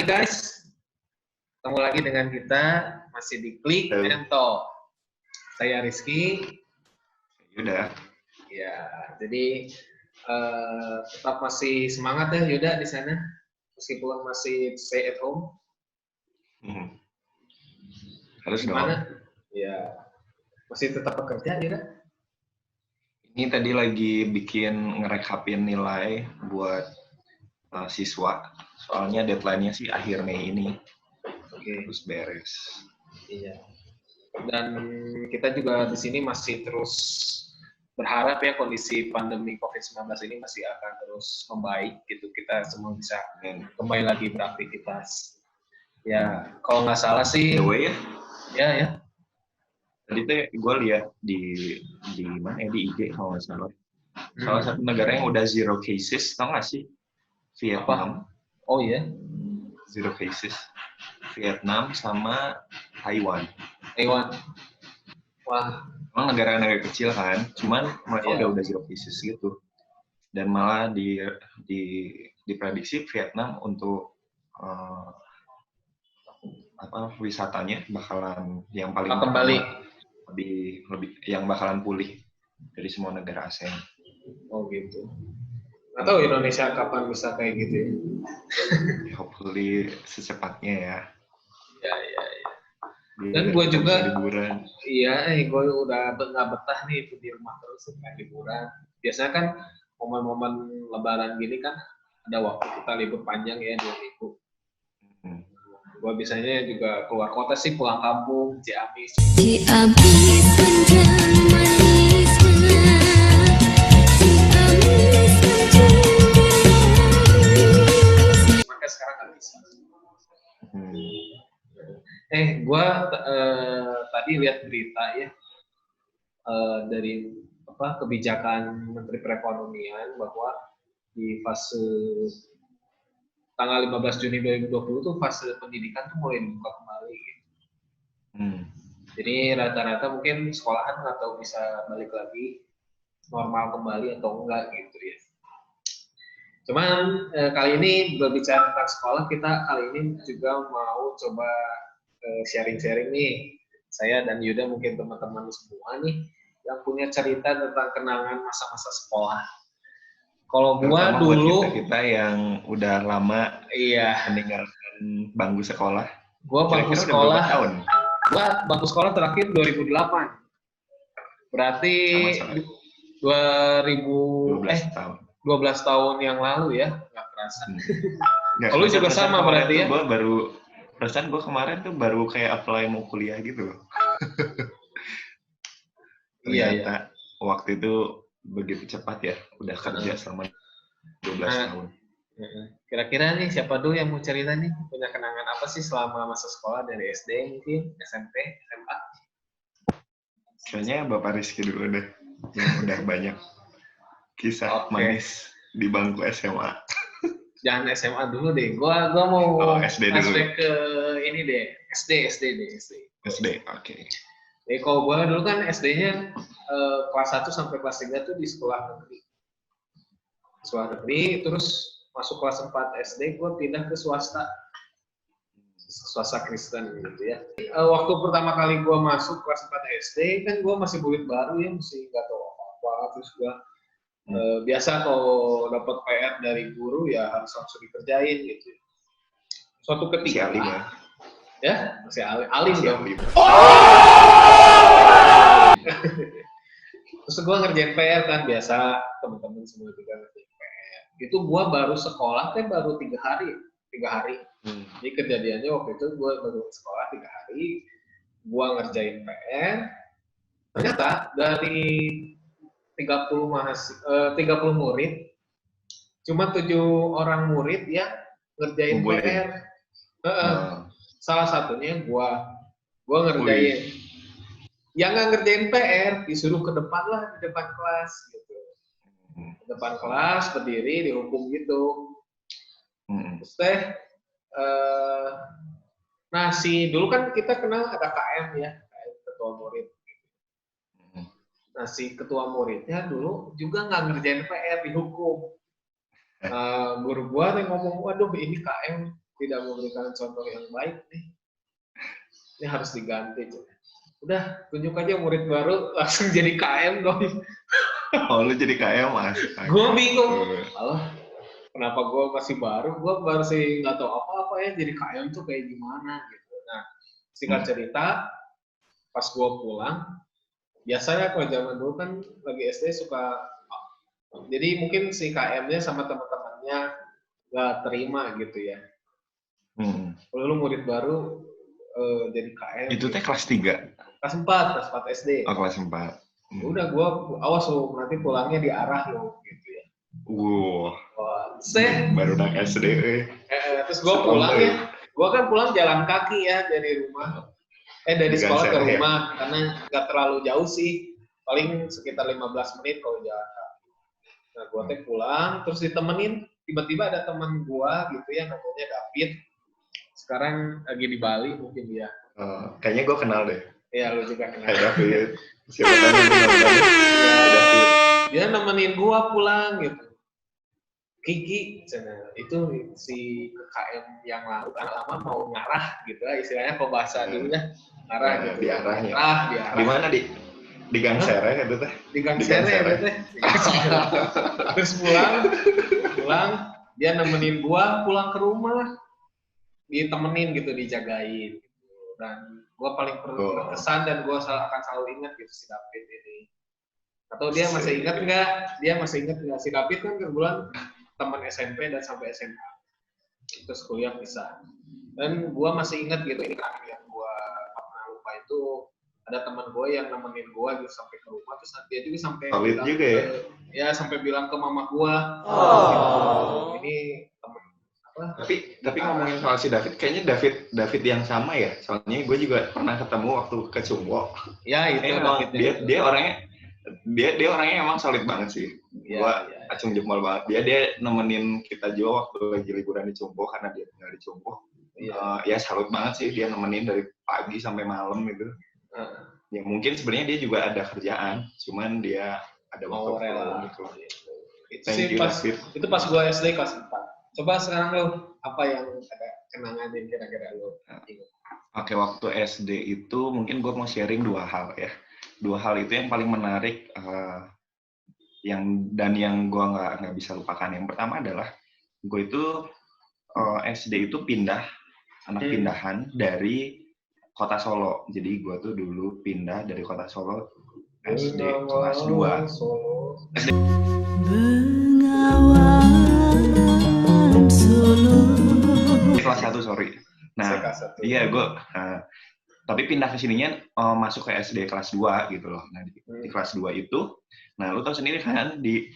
Hai guys, ketemu lagi dengan kita masih di Klik and Talk. Saya Rizky. Yuda. Ya, jadi tetap masih semangat ya Yuda di sana, meskipun masih stay at home. Harus Gimana? dong. Ya, masih tetap bekerja Yuda? Ini tadi lagi bikin ngerekapin nilai buat siswa. Soalnya deadline-nya sih akhir Mei ini. Oke. Terus beres. Iya. Dan kita juga di sini masih terus berharap ya kondisi pandemi COVID-19 ini masih akan terus membaik gitu. Kita semua bisa kembali lagi beraktivitas. Ya, kalau nggak salah sih. The way ya. Ya. Tadi tuh gue lihat di mana ya, di IG kalau nggak salah. Salah satu negara yang udah zero cases, tau nggak sih? Vietnam. Apa? Oh iya. Zero cases. Vietnam sama Taiwan. Wah. Emang negara-negara kecil kan, cuman mereka udah zero cases gitu. Dan malah diprediksi Vietnam untuk wisatanya bakalan yang paling kembali lebih yang bakalan pulih dari semua negara ASEAN. Oh gitu. Atau Indonesia kapan bisa kayak gitu ya? Hopefully secepatnya ya. Ya. Dan gue juga liburan. Iya, gue udah nggak betah nih itu di rumah terus kayak liburan. Biasanya kan momen-momen Lebaran gini kan ada waktu kita libur panjang ya 2 minggu. Gue biasanya juga keluar kota sih, pulang kampung, Ciamis. Maka sekarang nggak bisa. Gue tadi lihat berita ya dari kebijakan Menteri Perekonomian bahwa di fase tanggal 15 Juni 2020 tuh fase pendidikan tuh mulai dibuka kembali. Gitu. Jadi rata-rata mungkin sekolahan nggak tahu bisa balik lagi normal kembali atau enggak gitu ya. Cuman kali ini berbicara tentang sekolah, kita kali ini juga mau coba sharing-sharing nih. Saya dan Yuda mungkin teman-teman semua nih yang punya cerita tentang kenangan masa-masa sekolah. Kalau gua dulu kita yang udah lama meninggalkan bangku sekolah. Gua bangku sekolah tahun. Gua bangku sekolah terakhir 2008. Berarti 12 tahun. 12 tahun yang lalu ya, nggak kerasa. Kalau juga sama berarti ya. Perasaan gue kemarin tuh baru kayak apply mau kuliah gitu. Ternyata waktu itu begitu cepat ya, udah kerja selama 12 tahun. Kira-kira nih siapa dulu yang mau cerita nih? Punya kenangan apa sih selama masa sekolah dari SD mungkin, SMP, SMA? Kayaknya Bapak Rizky dulu deh, yang udah banyak kisah manis di bangku SMA. Jangan SMA dulu deh, gua mau SD dulu. Ke ini deh, SD. Oke. Jadi kalau gua dulu kan SD-nya kelas 1 sampai kelas 3 tuh di sekolah negeri. Sekolah negeri, terus masuk kelas 4 SD, gua pindah ke swasta Kristen gitu ya. Waktu pertama kali gua masuk kelas 4 SD, kan gua masih murid baru ya, masih nggak tahu apa-apa, terus gua biasa kalau dapat PR dari guru ya harus langsung dikerjain gitu. Suatu ketika masih alim dong. Terus gue ngerjain PR kan biasa, teman-teman semua juga ngerjain PR. Itu gue baru sekolah kan baru 3 hari. Jadi kejadiannya waktu itu gue baru sekolah 3 hari, gue ngerjain PR. Ternyata dari 30 murid, cuma 7 orang murid yang ngerjain PR. Salah satunya gua ngerjain. Yang nggak ngerjain PR disuruh ke depan lah, di depan kelas gitu. Di depan kelas berdiri dihukum gitu. Terus dulu kan kita kenal ada KM ya, KM ketua murid. Si ketua muridnya dulu juga nggak ngerjain PR, dihukum. Guru gua yang ngomong, waduh ini KM tidak memberikan contoh yang baik nih. Ini harus diganti. Udah, tunjuk aja murid baru langsung jadi KM dong. Oh, lu jadi KM Mas? Gue bingung. Allah, kenapa gue masih baru? Gue masih nggak tahu apa-apa ya. Jadi KM tuh kayak gimana gitu. Nah, singkat cerita, pas gue pulang, biasanya kalau zaman dulu kan lagi SD suka, jadi mungkin si KM-nya sama teman-temannya nggak terima gitu ya. Kalau lu murid baru jadi KM. Itu teh kelas 3? Kelas 4 SD. Oh, kelas 4. Udah gue, awas lu, nanti pulangnya diarah lu gitu ya. Baru nak SD. Terus gue pulang ya, gue kan pulang jalan kaki ya dari rumah. Dari sekolah ke rumah, karena nggak terlalu jauh sih, paling sekitar 15 menit kalau jalan kaki. Nah, gue teh pulang, terus ditemenin, tiba-tiba ada teman gue gitu ya, namanya David. Sekarang lagi di Bali mungkin dia. Kayaknya gue kenal deh. Iya, lu juga kenal. David. Siapa tahu David. Dia nemenin gue pulang gitu. Kiki, itu si KM yang lama mau ngarah gitu lah, istilahnya kalau bahasa dulu ya. Ngarah gitu. Diarahnya. Diarah. Di mana di Gang Sereh itu teh? Di Gang Sereh itu teh. Terus pulang dia nemenin gua pulang ke rumah, ditemenin gitu, dijagain gitu. Dan gua paling berkesan dan gua akan selalu ingat gitu si David ini. Atau dia masih ingat nggak? Si David kan kebetulan teman SMP dan sampai SMA. Terus kuliah pisah. Dan gua masih ingat gitu, ini kan yang gua pernah lupa itu, ada teman gue yang nemenin gue gitu sampai ke rumah, terus dia juga sampai bilang juga ya sampai bilang ke mama gue, ini teman apa? Tapi ngomongin soal si David, kayaknya David yang sama ya. Soalnya gue juga pernah ketemu waktu ke Cungwo. Ya itu emang dia orangnya emang solid banget sih. Gue acung jempol banget. Dia nemenin kita juga waktu lagi liburan di Cungwo karena dia tinggal di Cungwo. Ya salut banget sih, dia nemenin dari pagi sampai malam gitu. Ya mungkin sebenarnya dia juga ada kerjaan, cuman dia ada waktu gitu. Itu pas gue SD kelas 4. Coba sekarang lo, apa yang ada kenangan yang kira-kira lo ingat? Oke, waktu SD itu mungkin gue mau sharing 2 hal ya. 2 hal itu yang paling menarik yang gue nggak bisa lupakan. Yang pertama adalah gue itu SD itu anak pindahan dari Kota Solo. Jadi gue tuh dulu pindah dari Kota Solo SD kelas 2. SD. Kelas 1, sorry. Nah, iya gue tapi pindah ke sininya masuk ke SD kelas 2 gitu loh. Nah, di kelas 2 itu, nah lu tahu sendiri kan di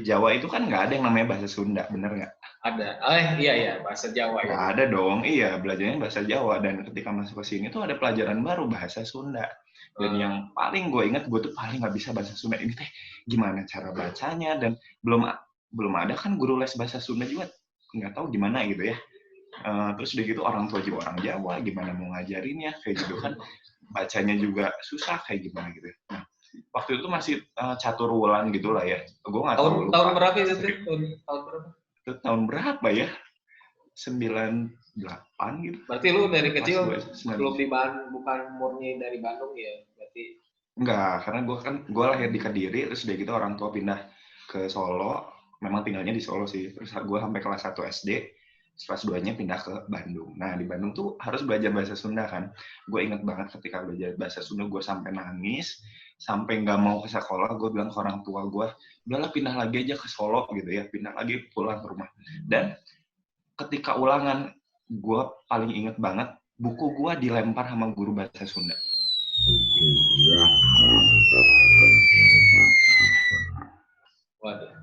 Jawa itu kan nggak ada yang namanya bahasa Sunda, bener nggak? Ada. Iya, bahasa Jawa. Nggak ada dong, iya, belajarnya bahasa Jawa. Dan ketika masuk ke sini tuh ada pelajaran baru, bahasa Sunda. Dan yang paling gue ingat, gue tuh paling nggak bisa bahasa Sunda. Ini teh gimana cara bacanya, dan belum ada kan guru les bahasa Sunda juga, nggak tahu gimana gitu ya. Terus udah gitu orang tua juga orang Jawa, gimana mau ngajarinnya, kayak gitu kan. Bacanya juga susah, kayak gimana gitu. Nah, waktu itu masih catur wulan gitu lah ya. Gue nggak tahu. Tahun berapa itu? Tahun berapa? Itu tahun berapa ya? 98 gitu. Berarti lu dari kecil belum bukan murni dari Bandung ya? Berarti enggak, karena gue lahir di Kediri, terus udah gitu orang tua pindah ke Solo. Memang tinggalnya di Solo sih. Terus gue sampai kelas 1 SD, kelas 2-nya pindah ke Bandung. Nah, di Bandung tuh harus belajar bahasa Sunda kan. Gue inget banget ketika belajar bahasa Sunda, gue sampai nangis, sampai nggak mau ke sekolah. Gue bilang ke orang tua gue, udahlah pindah lagi aja ke Solo gitu ya, pindah lagi pulang ke rumah. Dan ketika ulangan, gue paling inget banget, buku gue dilempar sama guru bahasa Sunda. Waduh.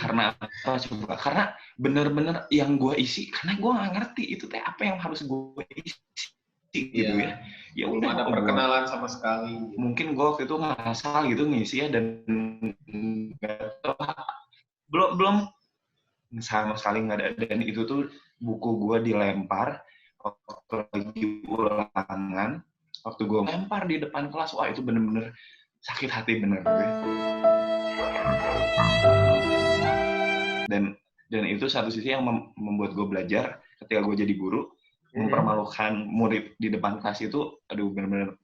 Karena apa coba? Karena bener-bener yang gue isi, karena gue nggak ngerti itu teh apa yang harus gue isi gitu ya. Ya belum ada perkenalan sama sekali. Mungkin gue waktu itu ngasal gitu ngisi ya, dan belum sama sekali nggak ada. Dan itu tuh buku gue dilempar waktu lagi ulangan, waktu gue lempar di depan kelas, wah itu bener-bener sakit hati bener. Dan itu satu sisi yang membuat gue belajar ketika gue jadi guru, mempermalukan murid di depan kelas itu, aduh bener-bener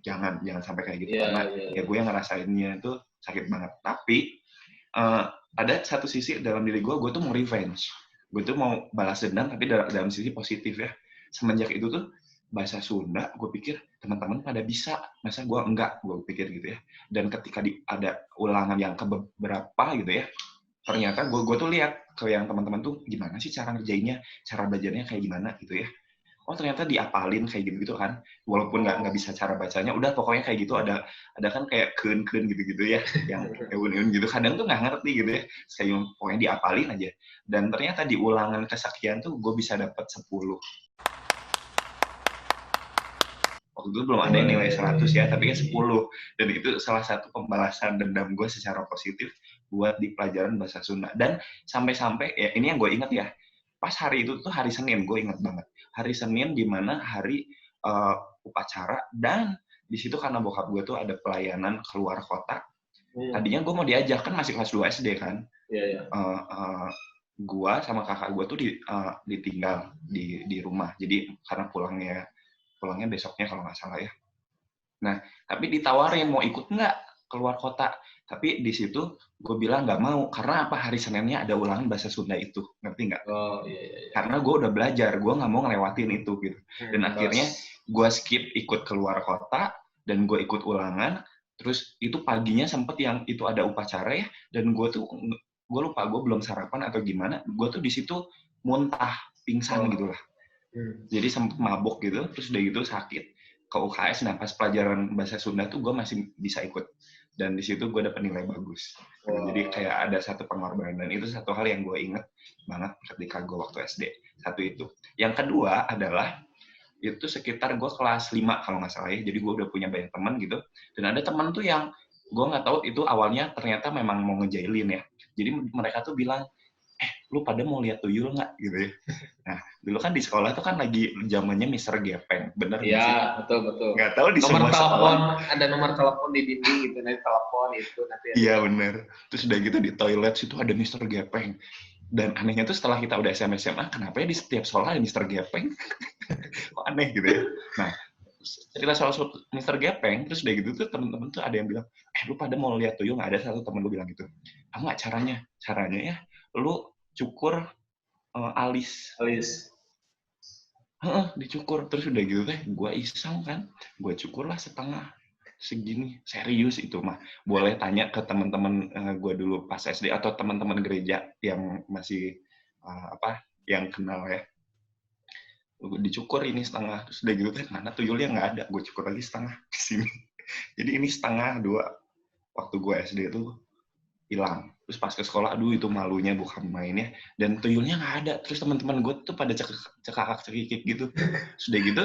jangan sampai kayak gitu. Karena ya gue yang ngerasainnya itu sakit banget. Tapi ada satu sisi dalam diri gue tuh mau revenge. Gue tuh mau balas dendam, tapi dalam sisi positif ya. Semenjak itu tuh, bahasa Sunda, gue pikir teman-teman pada bisa, masa gue enggak, gue pikir gitu ya. Dan ketika ada ulangan yang ke beberapa gitu ya, ternyata gue tuh lihat ke yang teman-teman tuh gimana sih cara ngerjainnya, cara belajarnya kayak gimana gitu ya. Oh ternyata diapalin kayak gitu kan, walaupun nggak bisa cara bacanya, udah pokoknya kayak gitu, ada kan kayak kun gitu ya, yang eun gitu, kadang tuh nggak ngerti gitu ya, kayak pokoknya diapalin aja. Dan ternyata di ulangan kesekian tuh gue bisa dapat 10. Waktu itu belum ada yang nilai 100 ya, tapi kan 10. Dan itu salah satu pembalasan dendam gue secara positif buat di pelajaran bahasa Sunda. Dan sampai-sampai, ya ini yang gue ingat ya, pas hari itu tuh hari Senin, gue ingat banget. Hari Senin di mana hari upacara, dan di situ karena bokap gue tuh ada pelayanan keluar kota. Tadinya gue mau diajak, kan masih kelas 2 SD kan. Gue sama kakak gue tuh ditinggal di rumah. Jadi karena pulangnya besoknya kalau nggak salah ya. Nah, tapi ditawarin mau ikut nggak keluar kota. Tapi di situ gue bilang nggak mau, karena apa, hari Seninnya ada ulangan bahasa Sunda itu, ngerti nggak? Oh iya. Karena gue udah belajar, gue nggak mau ngelewatin itu gitu. Dan akhirnya gue skip ikut keluar kota, dan gue ikut ulangan. Terus itu paginya sempet yang itu ada upacara ya, dan gue lupa, gue belum sarapan atau gimana, gue tuh di situ muntah, pingsan gitu lah. Jadi sempet mabuk gitu, terus udah gitu sakit ke UKS. Nah pas pelajaran bahasa Sunda tuh gue masih bisa ikut, dan di situ gue dapet nilai bagus. Jadi kayak ada satu pengorbanan, dan itu satu hal yang gue inget banget ketika gue waktu SD. Satu itu. Yang kedua adalah itu sekitar gue kelas 5 kalau nggak salah ya. Jadi gue udah punya banyak teman gitu, dan ada teman tuh yang gue nggak tahu itu awalnya ternyata memang mau ngejailin ya. Jadi mereka tuh bilang, lu pada mau lihat tuyul nggak gitu ya. Nah dulu kan di sekolah tuh kan lagi zamannya Mister Gepeng, bener nggak sih? Iya, betul. Nggak tahu di nomor semua telepon, sekolah. ada nomor telepon di dinding gitu, nanti telepon itu nanti. Iya bener. Terus udah gitu di toilet situ ada Mister Gepeng. Dan anehnya tuh setelah kita udah SMA, kenapa ya di setiap sekolah ada Mister Gepeng? Kok aneh gitu ya. Nah, cerita soal Mister Gepeng, terus udah gitu tuh temen-temen tuh ada yang bilang, lu pada mau lihat tuyul nggak? Ada satu temen gue bilang gitu. Nggak, caranya ya, lu cukur alis. Dicukur. Terus udah gitu teh, gue iseng kan, gue cukurlah setengah segini. Serius itu mah. Boleh tanya ke teman-teman gue dulu pas SD, atau teman-teman gereja yang masih yang kenal ya. Dicukur ini setengah. Terus udah gitu teh, mana tuyulnya nggak ada. Gue cukur lagi setengah di sini. Jadi ini setengah 2 waktu gue SD tuh hilang. Terus pas ke sekolah, aduh itu malunya bukan mainnya, dan tuyulnya nggak ada. Terus teman-teman gue tuh pada cekakak-cekikik gitu. Sudah gitu,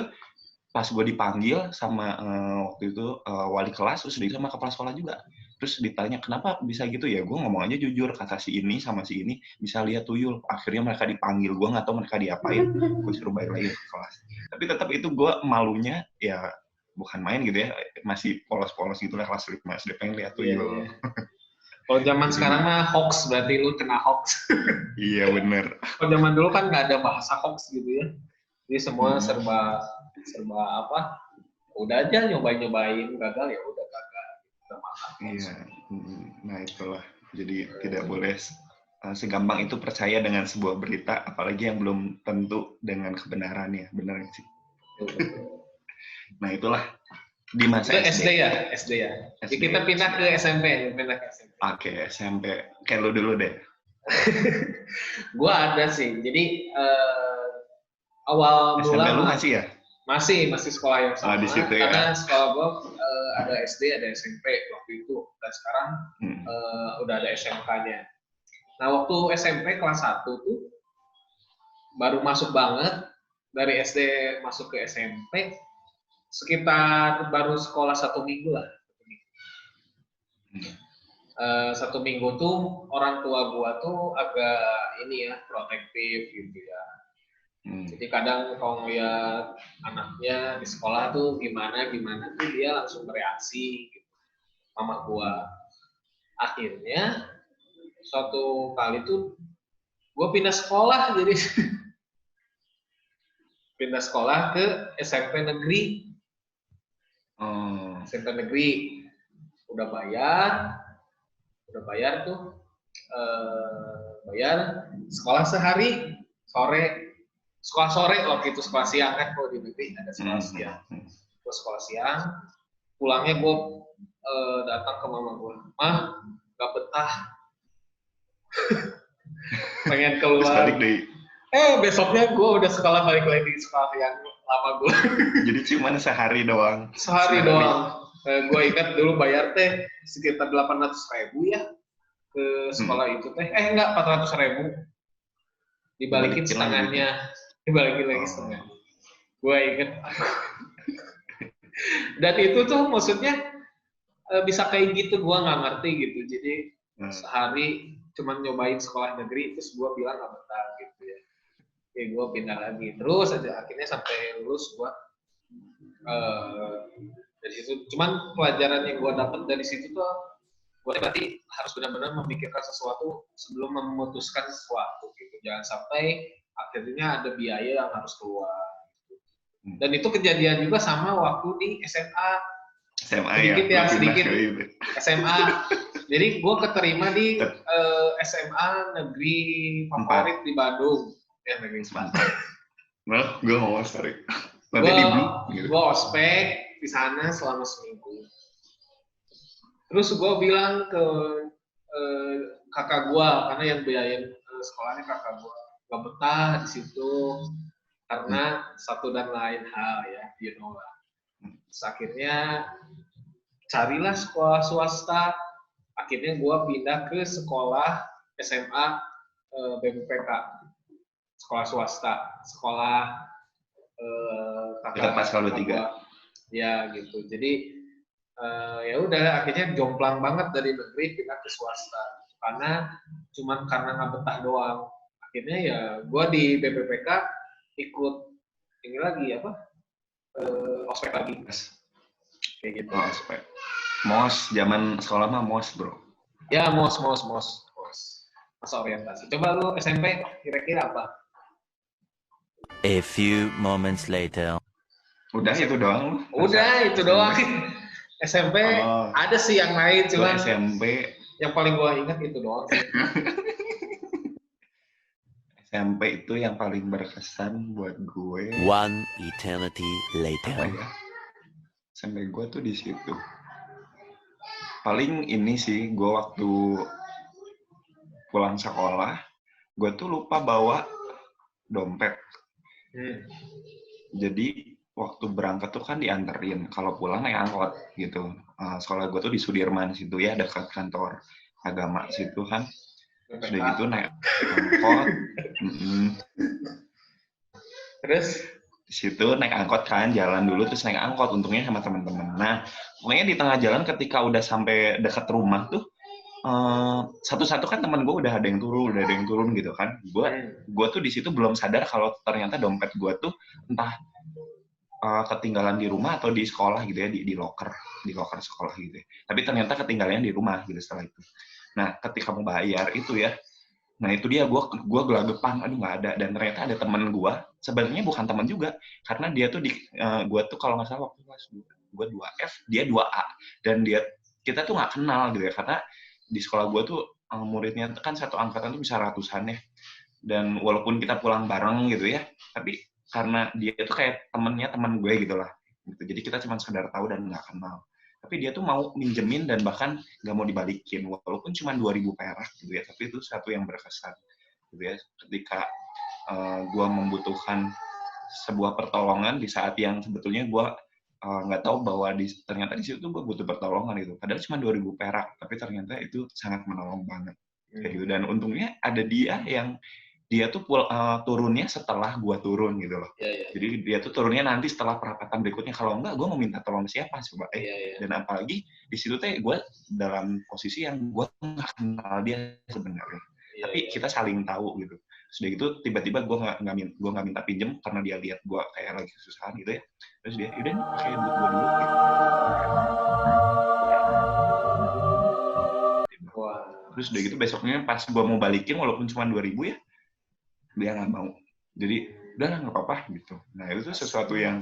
pas gue dipanggil sama waktu itu wali kelas, terus sama kepala sekolah juga. Terus ditanya, kenapa bisa gitu ya? Gue ngomong aja jujur, kata si ini sama si ini bisa lihat tuyul. Akhirnya mereka dipanggil, gue nggak tahu mereka diapain. Gue suruh balik lagi ke kelas. Tapi tetap itu gue malunya, ya bukan main gitu ya, masih polos-polos gitu lah kelas 5 SD, pengen lihat tuyul. Kalau zaman sekarang mah hoax, berarti lu kena hoax. Iya bener. Kalau zaman dulu kan nggak ada bahasa hoax gitu ya. Jadi semua serba apa? Udah aja nyobain, gagal ya udah gagal. Iya. Nah itulah. Jadi tidak boleh segampang itu percaya dengan sebuah berita, apalagi yang belum tentu dengan kebenarannya. Benar nggak sih? Nah itulah. Di masa SD ya. Jadi kita pindah ke SMP. Oke, SMP. Kayak lu dulu deh. Gua ada sih. Jadi awal SMP mula lu masih ya? Masih sekolah yang sama. Di situ karena ya. sekolah gua ada SD, ada SMP waktu itu. Dan sekarang udah ada SMK-nya. Nah, waktu SMP kelas 1 tuh baru masuk banget, dari SD masuk ke SMP sekitar baru sekolah 1 minggu lah. 1 minggu tuh orang tua gua tuh agak ini ya, protektif gitu ya. Jadi kadang kalau ngeliat anaknya di sekolah tuh gimana tuh dia langsung bereaksi gitu. Mama gua. Akhirnya suatu kali tuh gua pindah sekolah, jadi pindah sekolah ke SMP negeri. SMP negeri udah bayar tuh bayar sekolah sehari sekolah sore waktu itu, sekolah siang kan kalau di negeri ada sekolah siang. Gue sekolah siang, pulangnya gue datang ke mama gue, mah gak betah, pengen keluar. Besoknya gue udah sekolah balik lagi di sekolah yang lama gue. Jadi cuma sehari doang. Sehari doang. Gue ingat dulu bayar teh sekitar 800.000 ya ke sekolah itu teh. Enggak, 400.000. Dibalikin setengahnya. Dibalikin lagi setengah. Gue ingat. Dan itu tuh maksudnya bisa kayak gitu, gue nggak ngerti gitu. Jadi sehari cuma nyobain sekolah negeri, terus gue bilang nggak betah gitu ya. Gue pindah lagi. Terus aja akhirnya sampai lulus gue dari situ. Cuman pelajaran yang gue dapat dari situ tuh, gue berarti harus benar-benar memikirkan sesuatu sebelum memutuskan sesuatu gitu. Jangan sampai akhirnya ada biaya yang harus keluar. Dan itu kejadian juga sama waktu di SMA. Sedikit ya, sedikit. SMA. Jadi gue keterima di SMA negeri favorit di Bandung. Ya, negeri Selatan. Nah, gue mau sorry. Gue ospek di sana selama seminggu. Terus gue bilang ke kakak gue, karena yang biayain sekolahnya kakak gue, gak betah di situ karena satu dan lain hal ya, you know lah. Terus akhirnya carilah sekolah swasta. Akhirnya gue pindah ke sekolah SMA BPPK. Sekolah swasta, sekolah kakak Pascal 23. Ya gitu. Jadi ya udah akhirnya jomplang banget dari negeri pindah ke swasta. Karena nggak betah doang. Akhirnya ya gue di BPPK ikut ini lagi apa? Ospek lagi. Kayak gitu. Ospek. MOS zaman sekolah mah MOS, bro. Ya MOS. Masa orientasi. Coba lu SMP kira-kira apa? A few moments later. Udah itu doang. Itu doang. SMP ada sih yang lain, cuma SMP yang paling gua ingat itu doang. SMP itu yang paling berkesan buat gue. One eternity later. SMP gue tuh di situ. Paling ini sih, gue waktu pulang sekolah, gue tuh lupa bawa dompet. Jadi waktu berangkat tuh kan dianterin, kalau pulang naik angkot gitu. Sekolah gue tuh di Sudirman situ ya, dekat kantor agama situ kan. Sudah gitu naik angkot. Terus di situ naik angkot kan, jalan dulu terus naik angkot, untungnya sama teman-teman. Nah, pokoknya di tengah jalan ketika udah sampai dekat rumah tuh, satu-satu kan teman gue udah ada yang turun gitu kan. Gue tuh di situ belum sadar kalau ternyata dompet gue tuh entah ketinggalan di rumah atau di sekolah gitu ya, di loker sekolah gitu ya. Tapi ternyata ketinggalannya di rumah gitu setelah itu. Nah, ketika mau bayar itu ya, nah itu dia gue gelagapan, aduh nggak ada. Dan ternyata ada temen gue, sebenarnya bukan teman juga, karena dia tuh gue tuh kalau nggak salah waktu kelas gue 2F, dia 2A, dan kita tuh nggak kenal gitu ya, karena di sekolah gue tuh muridnya kan satu angkatan tuh bisa ratusan ya, dan walaupun kita pulang bareng gitu ya, tapi karena dia tuh kayak teman gue gitu lah, gitu. Jadi kita cuma sekedar tahu dan nggak kenal. Tapi dia tuh mau minjemin dan bahkan nggak mau dibalikin, walaupun cuma 2.000 perak gitu ya, tapi itu satu yang berkesan gitu ya, ketika gue membutuhkan sebuah pertolongan di saat yang sebetulnya gue nggak tahu bahwa ternyata di situ gue butuh pertolongan gitu, padahal cuma 2.000 perak, tapi ternyata itu sangat menolong banget gitu. Dan untungnya ada dia yang dia tuh turunnya setelah gua turun gitu loh. Jadi dia tuh turunnya nanti setelah perapatan berikutnya. Kalau enggak, gua mau minta tolong siapa coba? Dan apalagi di situ teh gua dalam posisi yang gua nggak kenal dia sebenarnya. Tapi kita saling tahu gitu. Sudah gitu tiba-tiba gua nggak minta pinjem karena dia lihat gua kayak lagi kesusahan gitu ya. Terus dia, udah nih pakai duit gua dulu. Gitu. Terus udah gitu besoknya pas gua mau balikin walaupun cuma 2.000 ya, dia nggak mau. Jadi udah nggak apa-apa gitu. Nah itu tuh sesuatu yang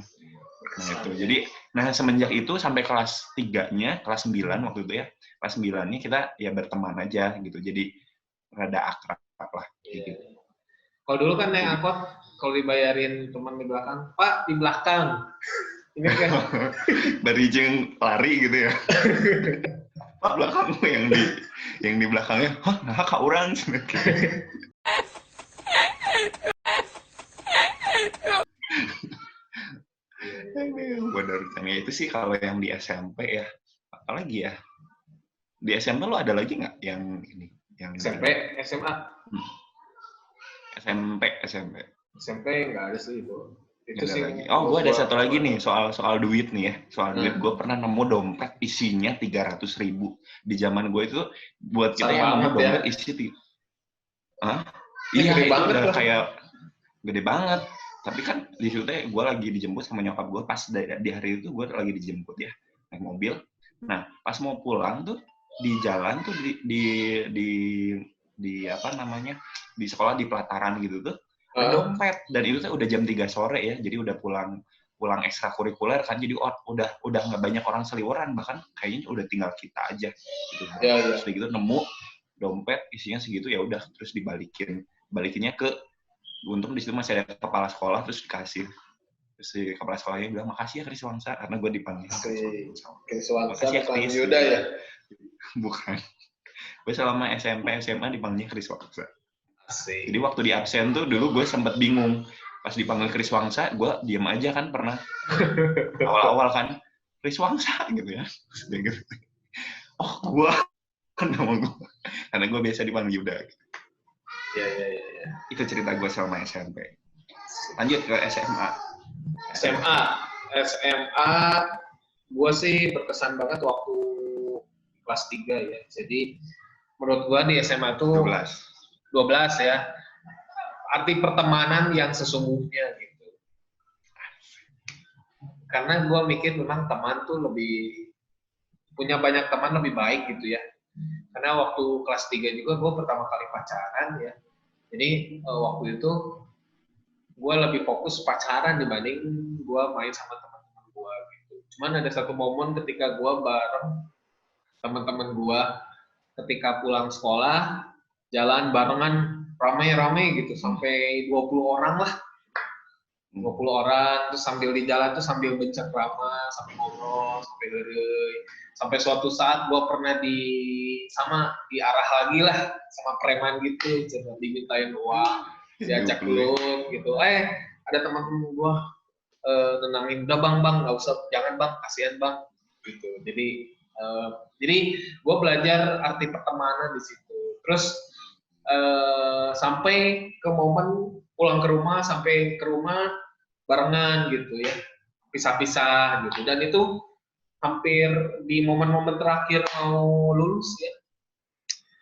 jadi semenjak itu sampai kelas 3-nya, kelas 9 waktu itu ya, kelas 9-nya kita ya berteman aja gitu, jadi rada akrab lah gitu. Kalau dulu kan naik angkot, kalau dibayarin teman di belakang, Pak di belakang. Ini kan dari jeng lari gitu ya. Pak belakang yang di belakangnya, hah, nah kak orang. Benar, itu sih kalau yang di SMP ya. Apalagi ya? Di SMP lo ada lagi nggak yang ini? Yang SMP, SMA? SMP nggak ada sih itu. Itu sih. Lagi. Oh, gue ada satu lagi nih soal duit nih ya. Soal duit, gue pernah nemu dompet isinya 300.000. Di zaman gue itu buat kita yang nemu dompet isi iya, gede itu banget udah lah. kayak gede banget. Tapi kan di situ gue lagi dijemput sama nyokap gue pas di hari itu gue lagi dijemput ya naik mobil. Nah pas mau pulang tuh di jalan tuh di apa namanya di sekolah di pelataran gitu tuh ada dompet dan itu tuh udah jam 3 sore ya, jadi udah pulang ekstrakurikuler kan, jadi udah nggak banyak orang seliweran, bahkan kayaknya udah tinggal kita aja gitu. Terus gitu nemu dompet isinya segitu, ya udah terus balikinnya ke, untung di situ masih ada kepala sekolah, terus dikasih. Terus si kepala sekolahnya bilang, makasih ya Kris Wangsa, karena gue dipanggil Kris Wangsa bukan Yuda ya? Bukan. Gue selama SMP SMA dipanggilnya Kris Wangsa. Asik. Jadi waktu di absen tuh dulu gue sempet bingung. Pas dipanggil Kris Wangsa, gue diem aja kan pernah. Awal-awal kan, Kris Wangsa gitu ya. Gitu. Oh, gue kan nama gue. Karena gue biasa dipanggil Yuda. Iya. Itu cerita gue selama SMP. Lanjut ke SMA. SMA, gue sih berkesan banget waktu kelas 3 ya. Jadi menurut gue di SMA tuh 12 ya. Arti pertemanan yang sesungguhnya gitu. Karena gue mikir memang teman tuh punya banyak teman lebih baik gitu ya. Karena waktu kelas 3 juga gue pertama kali pacaran ya. Jadi waktu itu gue lebih fokus pacaran dibanding gue main sama teman-teman gue gitu. Cuman ada satu momen ketika gue bareng teman-teman gue ketika pulang sekolah, jalan barengan rame-rame gitu, sampai 20 orang lah. 20 orang, terus sambil di jalan tuh sambil bercengkrama, sambil ngobrol, sampai leureui. Sampai suatu saat gue pernah diarah lagi lah sama preman gitu, coba dimintain uang, diajak dulu gitu. Ada teman-teman gue nenangin, udah bang, nggak usah, jangan bang, kasihan bang, gitu. Jadi gue belajar arti pertemanan di situ. Terus sampai ke momen pulang ke rumah, sampai ke rumah barengan gitu ya, pisah-pisah gitu. Dan itu hampir di momen-momen terakhir mau lulus ya.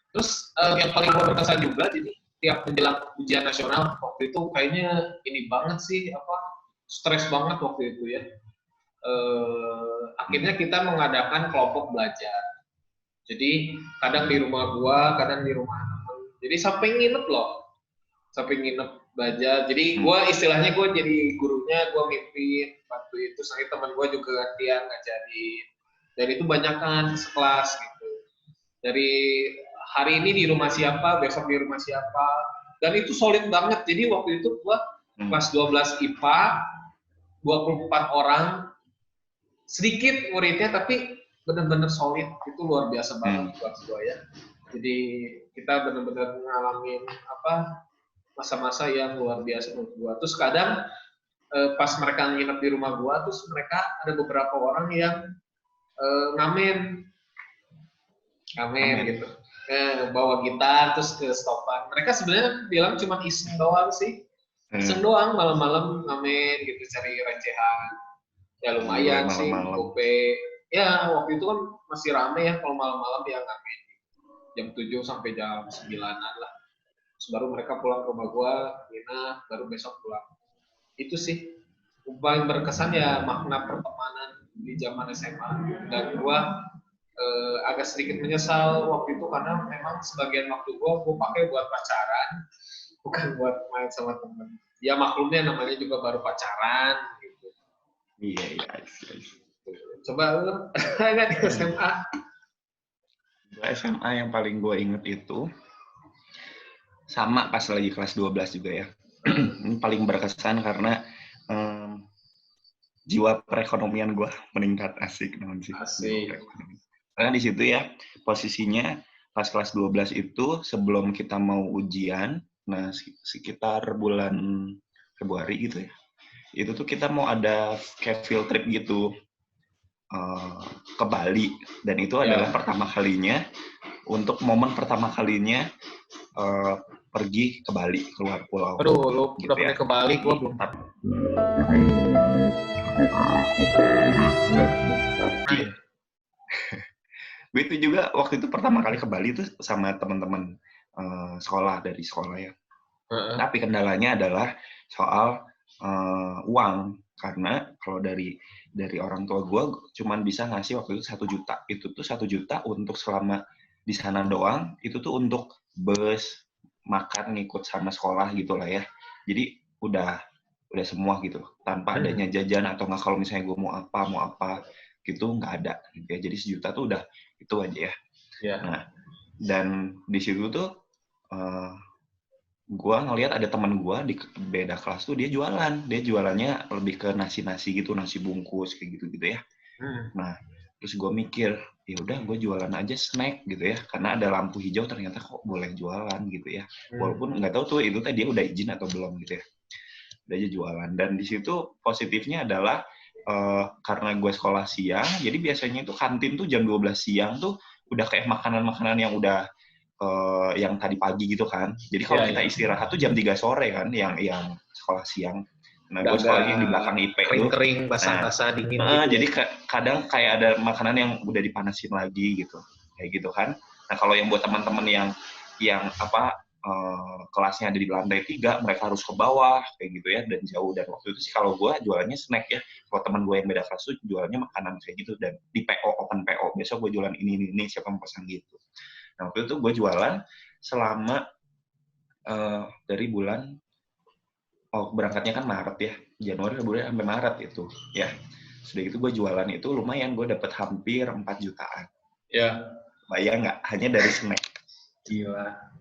Terus yang paling gue berkesan juga, jadi tiap menjelang ujian nasional waktu itu kayaknya ini banget sih, stres banget waktu itu ya. Akhirnya kita mengadakan kelompok belajar. Jadi kadang di rumah gua, kadang di rumah temen. Jadi sampai nginep belajar. Jadi gua istilahnya gua jadi gurunya, gua mimpin waktu itu. Sampai teman gua juga gantian ngajarin. Dan itu banyakan sekelas gitu. Dari hari ini di rumah siapa, besok di rumah siapa. Dan itu solid banget. Jadi waktu itu gua kelas 12 IPA, 24 orang, sedikit muridnya tapi benar-benar solid, itu luar biasa banget buat gue ya. Jadi kita benar-benar ngalamin masa-masa yang luar biasa menurut gue. Terus kadang pas mereka nginep di rumah gue, terus mereka ada beberapa orang yang ngamen gitu, bawa gitar terus ke stopan. Mereka sebenarnya bilang cuma iseng doang sih, iseng doang, malam-malam ngamen gitu, cari recehan. Ya lumayan sih, gope. Ya waktu itu kan masih rame ya kalau malam-malam ya ngamen. Jam 7 sampai jam 9-an lah. Terus baru mereka pulang ke rumah gua, nginep, baru besok pulang. Itu sih paling berkesan ya, makna pertemanan di zaman SMA. Dan gua agak sedikit menyesal waktu itu karena memang sebagian waktu gua pakai buat pacaran, bukan buat main sama temen. ya maklumnya namanya juga baru pacaran gitu. Iya. Coba lu nggak di SMA? SMA yang paling gue inget itu sama pas lagi kelas 12 juga ya. Ini paling berkesan karena jiwa perekonomian gue meningkat. Asik namun sih. Asik. Karena di situ ya posisinya pas kelas 12 itu sebelum kita mau ujian, nah sekitar bulan Februari gitu ya. Itu tuh kita mau ada kayak field trip gitu ke Bali, dan itu adalah pertama kalinya, untuk momen pertama kalinya pergi ke Bali, keluar pulau. Aduh, lu gitu udah pernah ke Bali, gue belum. Gue itu juga waktu itu pertama kali ke Bali itu sama teman-teman sekolah, dari sekolah ya. Tapi kendalanya adalah soal uang, karena kalau dari orang tua gue cuman bisa ngasih waktu itu 1 juta. Itu tuh 1 juta untuk selama di sana doang. Itu tuh untuk bus, makan, ngikut sama sekolah gitu lah ya. Jadi udah semua gitu, tanpa adanya jajan atau nggak kalau misalnya gue mau apa gitu, nggak ada gitu ya. Jadi 1 juta tuh udah itu aja ya. Nah, dan di situ tuh gue ngelihat ada teman gue di beda kelas tuh dia jualannya lebih ke nasi gitu, nasi bungkus kayak gitu ya. Nah, terus gue mikir, ya udah gue jualan aja snack gitu ya, karena ada lampu hijau ternyata kok boleh jualan gitu ya. Walaupun nggak tahu tuh itu tadi dia udah izin atau belum gitu ya. Udah aja jualan. Dan di situ positifnya adalah karena gue sekolah siang, jadi biasanya itu kantin tuh jam 12 siang tuh udah kayak makanan-makanan yang udah yang tadi pagi gitu kan. Jadi kalau kita istirahat tuh jam 3 sore kan, yang sekolah siang. Nah, gue sekolahnya yang di belakang IP tuh. Kering-kering, basah-basah, dingin gitu. Jadi kadang kayak ada makanan yang udah dipanasin lagi gitu. Kayak gitu kan. Nah, kalau yang buat teman-teman yang kelasnya ada di lantai 3, mereka harus ke bawah kayak gitu ya, dan jauh. Dan waktu itu sih kalau gue jualannya snack ya. Kalau teman gue yang beda kelas tuh jualannya makanan kayak gitu, dan di PO, open PO. Besok gue jualan ini siapa yang pesan gitu. Nah, waktu itu gue jualan selama dari bulan berangkatnya kan Maret ya, Januari, Februari sampai Maret itu ya. Sudah itu gue jualan itu lumayan, gue dapat hampir 4 jutaan. Ya. Bayang nggak? Hanya dari snack. Gila.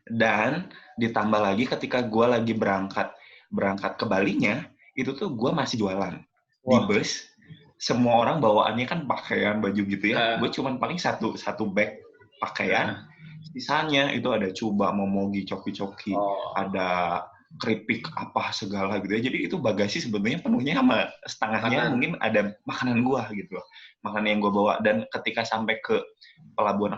Dan ditambah lagi ketika gue lagi berangkat ke Balinya, itu tuh gue masih jualan. Di bus, semua orang bawaannya kan pakaian, baju gitu ya. Gue cuman paling satu bag pakaian. Sisanya itu ada coba, momogi, coki-coki, ada keripik apa segala gitu ya. Jadi itu bagasi sebenarnya penuhnya sama setengahnya mungkin ada makanan gue gitu loh. Makanan yang gue bawa. Dan ketika sampai ke pelabuhan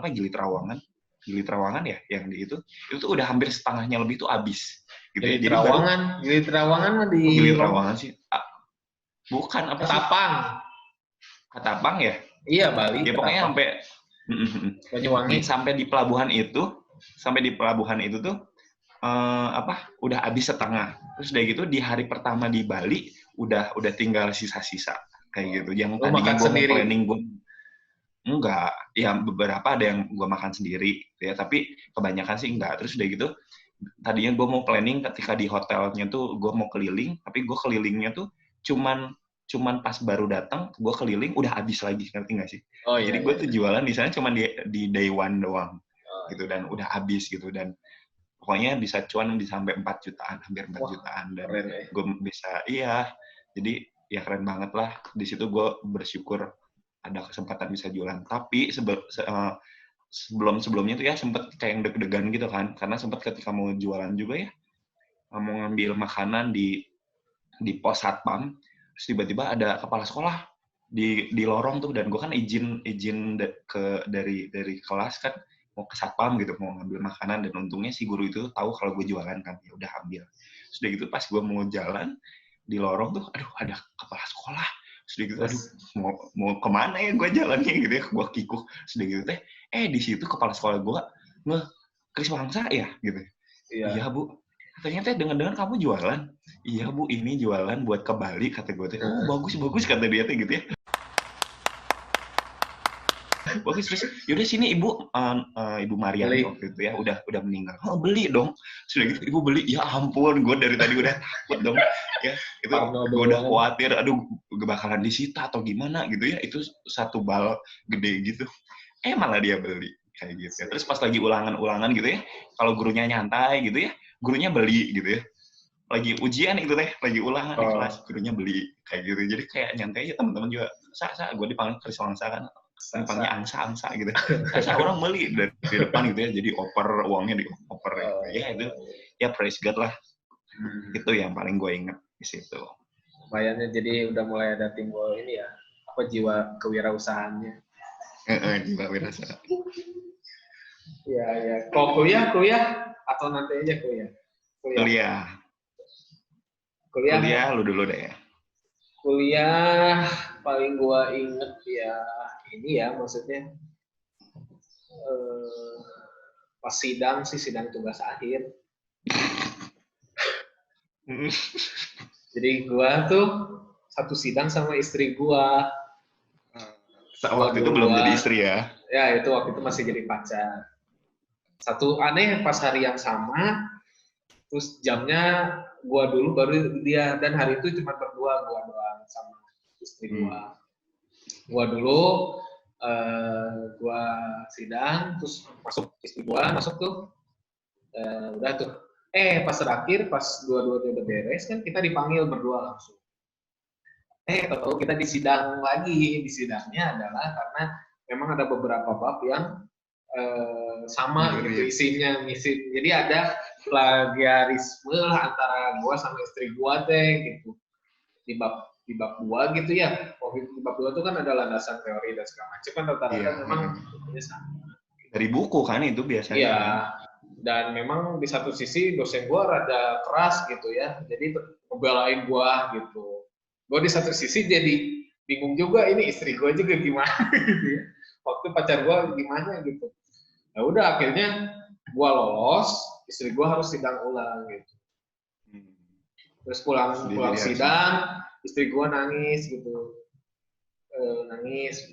Gili Trawangan ya, yang di itu tuh udah hampir setengahnya lebih tuh habis. Gitu ya. Gili Trawangan mah di Gili Trawangan sih. Bukan apa sih? Katapang ya? Iya, Bali. Ya pokoknya sampai Banyuwangi. Sampai di pelabuhan itu tuh udah habis setengah. Terus udah gitu di hari pertama di Bali udah tinggal sisa-sisa kayak gitu. Yang tadinya gue mau planning gue enggak, ya beberapa ada yang gue makan sendiri ya, tapi kebanyakan sih enggak. Terus udah gitu tadinya gue mau planning ketika di hotelnya tuh gue mau keliling, tapi gue kelilingnya tuh cuman pas baru datang gue keliling udah habis lagi, ngerti nggak sih? Jadi gue tuh jualan di sana cuma di day one doang gitu, dan udah habis gitu. Dan pokoknya bisa cuan bisa sampai 4 jutaan, hampir 4 jutaan. Dan gue bisa, jadi ya keren banget lah. Di situ gue bersyukur ada kesempatan bisa jualan. Tapi sebelumnya tuh ya sempet kayak deg-degan gitu kan, karena sempet ketika mau jualan juga ya, mau ngambil makanan di pos satpam, terus tiba-tiba ada kepala sekolah di lorong tuh, dan gue kan izin dari kelas kan mau ke satpam gitu, mau ngambil makanan. Dan untungnya si guru itu tahu kalau gue jualan kan, ya udah ambil. Sudah gitu pas gue mau jalan di lorong tuh, aduh ada kepala sekolah. Sudah gitu, aduh mau kemana ya gue jalannya gitu ya, gue kikuh. Sudah gitu di situ kepala sekolah gue Kris Wangsa ya gitu. Iya Bu. Ternyata dengar-dengar kamu jualan. Iya Bu, ini jualan buat ke Bali, kata gue. Oh bagus kata dia gitu ya. Bagus, terus yaudah sini ibu, ibu Maria Beli. waktu itu ya udah meninggal. Oh beli dong. Sudah gitu ibu beli. Ya ampun, gue dari tadi udah takut dong. Ya itu Parno gue udah duluan. khawatir. Aduh, bakalan disita atau gimana gitu ya. Itu satu bal gede gitu. Malah dia beli kayak gitu. Terus pas lagi ulangan gitu ya, kalau gurunya nyantai gitu ya, gurunya beli gitu ya. Lagi ujian itu teh, lagi ulangan di kelas, gurunya beli kayak gitu. Jadi kayak nyantai aja, teman-teman juga. Gue dipanggil Kris Wangsa kan. Panggilnya angsa gitu. Saya orang beli dari depan gitu ya, jadi oper uangnya dioper gitu. Ya itu ya praise God lah. Itu yang paling gue inget di situ. Lumayannya jadi udah mulai ada timbul ini ya, apa jiwa kewirausahaannya. Jiwa wirausaha. Ya. Kalau kuliah atau nanti aja kuliah. Kuliah lu dulu deh. Kuliah paling gua inget ya ini ya, maksudnya pas sidang tugas akhir. Jadi gua tuh satu sidang sama istri gua. Waktu itu belum jadi istri ya? Ya itu waktu itu masih jadi pacar. Satu aneh pas hari yang sama, terus jamnya gua dulu baru dia, dan hari itu cuma berdua gua doang sama istri gua. Gua dulu gua sidang, terus masuk istri gua masuk tuh, udah tuh. Pas terakhir, pas dua-duanya udah beres kan kita dipanggil berdua langsung. Tahu kita disidang lagi. Di sidangnya adalah karena memang ada beberapa bab yang sama gitu isinya, jadi ada plagiarisme lah antara gua sama istri gua gitu di bab 2 gitu ya. Di bab 2 itu kan ada landasan teori dan segala macam kan, rata-rata memang sama. Dari buku kan itu biasanya. Iya. Dan memang di satu sisi dosen gua rada keras gitu ya, jadi ngebelain gua gitu. Gua di satu sisi jadi bingung juga, ini istri gua juga gimana gitu ya. Waktu pacar gua gimana gitu. Ya udah akhirnya gua lolos, istri gua harus sidang ulang gitu. Terus pulang sidang, istri gua nangis gitu. Nangis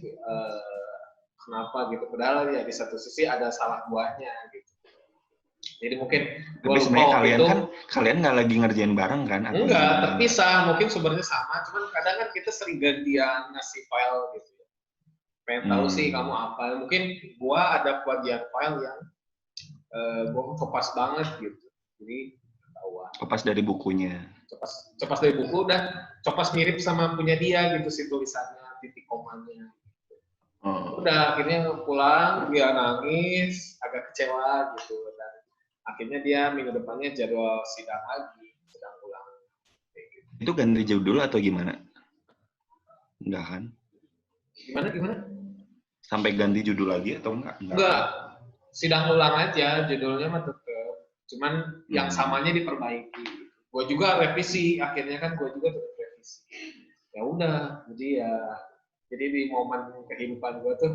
kenapa gitu, padahal ya di satu sisi ada salah guanya gitu. Jadi mungkin tapi sebenarnya kalian nggak lagi ngerjain bareng kan? Enggak, terpisah. Mungkin sumbernya sama, cuman kadang kan kita sering gantian ngasih file gitu. Pengen tahu sih kamu apa. Mungkin gua ada bagian file yang gua kopas banget gitu. Jadi ketahuan. Kopas dari bukunya. Copas dari buku dan copas mirip sama punya dia gitu sih tulisannya, titik komanya. Udah akhirnya pulang, dia nangis, agak kecewa gitu, dan akhirnya dia minggu depannya jadwal sidang ulang. Gitu. Itu ganti judul atau gimana? Enggak kan? Gimana? Sampai ganti judul lagi atau enggak? Enggak. Sidang ulang aja, judulnya mah tetap. Cuman yang samanya diperbaiki. Gue juga revisi, akhirnya kan gue juga tetap revisi. Ya udah, jadi di momen kehidupan gue tuh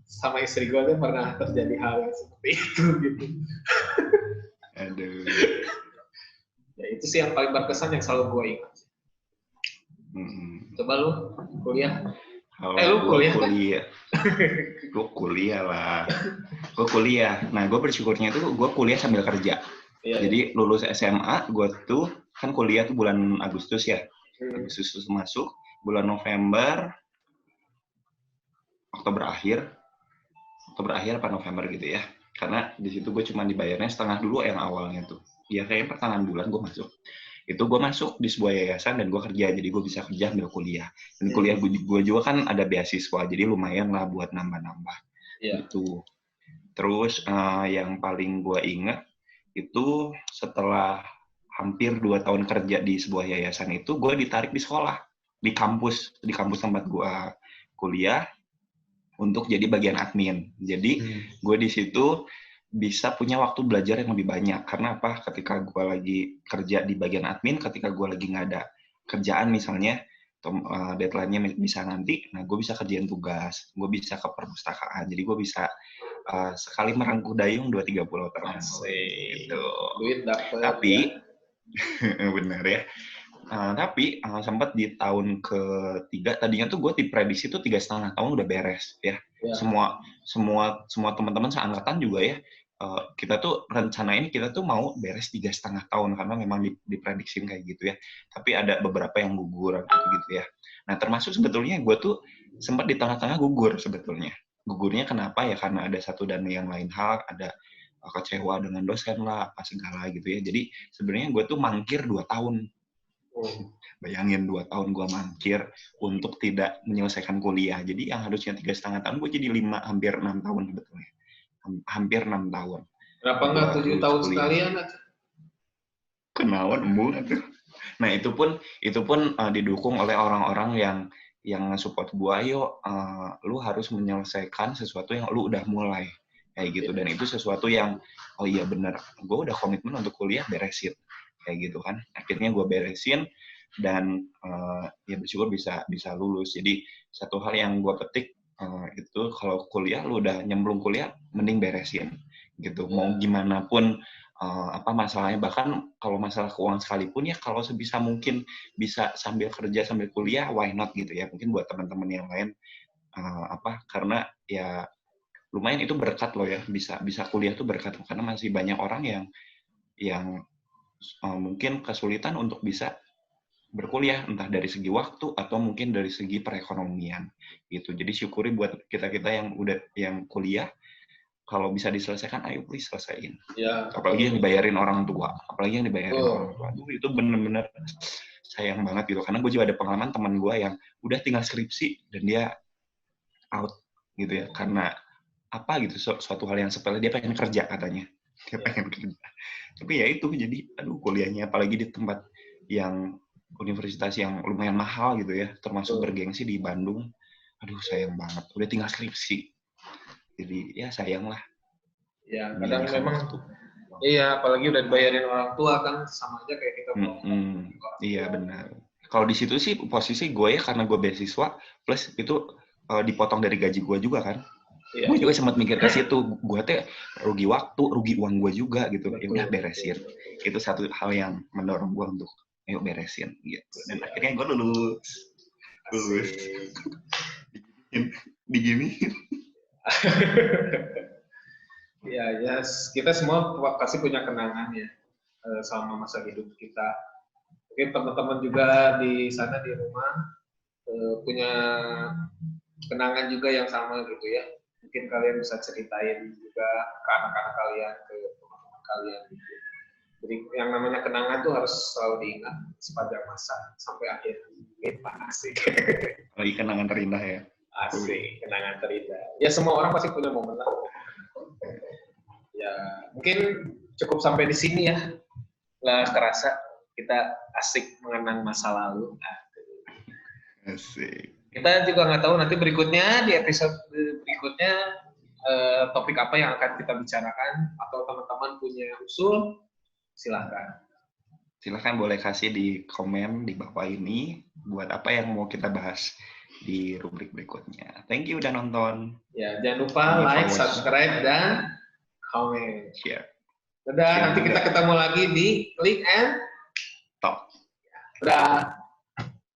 sama istri gue tuh pernah terjadi hal yang seperti itu gitu. Aduh. Ya itu sih yang paling berkesan yang selalu gue ingat. Coba lu kuliah. Lu kuliah kan? Gue kuliah lah. Gue kuliah. Nah, gue bersyukurnya tuh gue kuliah sambil kerja. Iya, jadi lulus SMA, gue tuh kan kuliah tuh bulan Agustus ya. Agustus masuk, bulan November, Oktober akhir apa November gitu ya. Karena di situ gue cuma dibayarnya setengah dulu yang awalnya tuh. Ya kayaknya pertengahan bulan gue masuk. Itu gue masuk di sebuah yayasan dan gue kerja, jadi gue bisa kerja sambil kuliah. Dan kuliah gue juga kan ada beasiswa, jadi lumayan lah buat nambah-nambah. Gitu. Terus yang paling gue ingat itu setelah hampir 2 tahun kerja di sebuah yayasan itu, gue ditarik di sekolah, di kampus tempat gue kuliah untuk jadi bagian admin. Jadi gue di situ bisa punya waktu belajar yang lebih banyak. Karena apa? Ketika gue lagi kerja di bagian admin, ketika gue lagi nggak ada kerjaan misalnya, deadline-nya bisa nanti, nah gue bisa kerjain tugas, gue bisa ke perpustakaan. Jadi gue bisa sekali merangkul dayung 2-3 pulau terang. Gitu. Duit dapet. Tapi, benar ya. Tapi sempat di tahun ketiga, tadinya tuh gue diprediksi tuh 3,5 tahun udah beres ya. Semua teman-teman seangkatan juga ya. Kita tuh rencanain kita tuh mau beres 3,5 tahun karena memang diprediksi kayak gitu ya. Tapi ada beberapa yang gugur gitu ya. Nah termasuk sebetulnya gue tuh sempat di tengah-tengah gugur sebetulnya. Gugurnya kenapa ya? Karena ada satu dan yang lain hal, ada kecewa dengan dosen lah, apa segala gitu ya. Jadi sebenarnya gue tuh mangkir 2 tahun. Bayangin 2 tahun gue mangkir untuk tidak menyelesaikan kuliah. Jadi yang harusnya 3,5 tahun, gue jadi 5, hampir 6 tahun sebetulnya. Hampir 6 tahun. Kenapa nggak 7 tahun sekalian? Kenawan embung itu. Nah itu pun didukung oleh orang-orang yang support gue. Ayo, lu harus menyelesaikan sesuatu yang lu udah mulai kayak gitu. Dan itu sesuatu yang oh iya bener, gue udah komitmen untuk kuliah, beresin kayak gitu kan. Akhirnya gue beresin dan ya bersyukur bisa lulus. Jadi satu hal yang gue petik itu kalau kuliah lu udah nyemplung kuliah, mending beresin gitu. Mau gimana pun apa masalahnya, bahkan kalau masalah keuangan sekalipun ya kalau sebisa mungkin bisa sambil kerja sambil kuliah, why not gitu ya. Mungkin buat teman-teman yang lain karena ya lumayan itu berkat loh ya, bisa kuliah tuh berkat karena masih banyak orang yang mungkin kesulitan untuk bisa berkuliah, entah dari segi waktu atau mungkin dari segi perekonomian gitu. Jadi syukuri buat kita-kita yang kuliah, kalau bisa diselesaikan, ayo please selesaiin. Ya. Apalagi yang dibayarin orang tua, Aduh, itu bener-bener sayang banget gitu. Karena gue juga ada pengalaman teman gue yang udah tinggal skripsi dan dia out gitu ya, karena apa gitu, suatu hal yang sepele, dia pengen kerja katanya. Dia pengen kerja. Tapi ya itu, jadi aduh kuliahnya apalagi di tempat yang universitas yang lumayan mahal gitu ya, termasuk bergengsi di Bandung. Aduh sayang banget, udah tinggal skripsi. Jadi ya sayang lah. Ya kadang memang iya, apalagi udah dibayarin orang tua kan sama aja kayak kita iya benar. Kalau di situ sih posisi gue ya, karena gue beasiswa plus itu dipotong dari gaji gue juga kan. Gue juga sempat mikir ke situ, gue teh rugi waktu, rugi uang gue juga gitu. Ya udah beresin. Itu satu hal yang mendorong gue untuk ayo beresin gitu. Dan akhirnya gue lulus. Diginiin. Ya, kita semua pasti punya kenangan ya selama masa hidup kita. Mungkin teman-teman juga di sana di rumah punya kenangan juga yang sama gitu ya. Mungkin kalian bisa ceritain juga ke anak-anak kalian, ke teman-teman kalian gitu. Jadi yang namanya kenangan tuh harus selalu diingat sepanjang masa sampai akhir. Kita asik. Lagi kenangan terindah ya. Asik, kenangan terindah. Ya semua orang pasti punya momen lah. Ya mungkin cukup sampai di sini ya. Nggak kerasa kita asik mengenang masa lalu. Asik. Kita juga nggak tahu nanti berikutnya di episode berikutnya topik apa yang akan kita bicarakan, atau teman-teman punya usul silahkan. Silahkan boleh kasih di komen di bawah ini buat apa yang mau kita bahas di rubrik berikutnya. Thank you udah nonton. Ya jangan lupa like, subscribe dan comment. Share. Dadah, nanti kita ketemu lagi di Click and Talk. Dadah.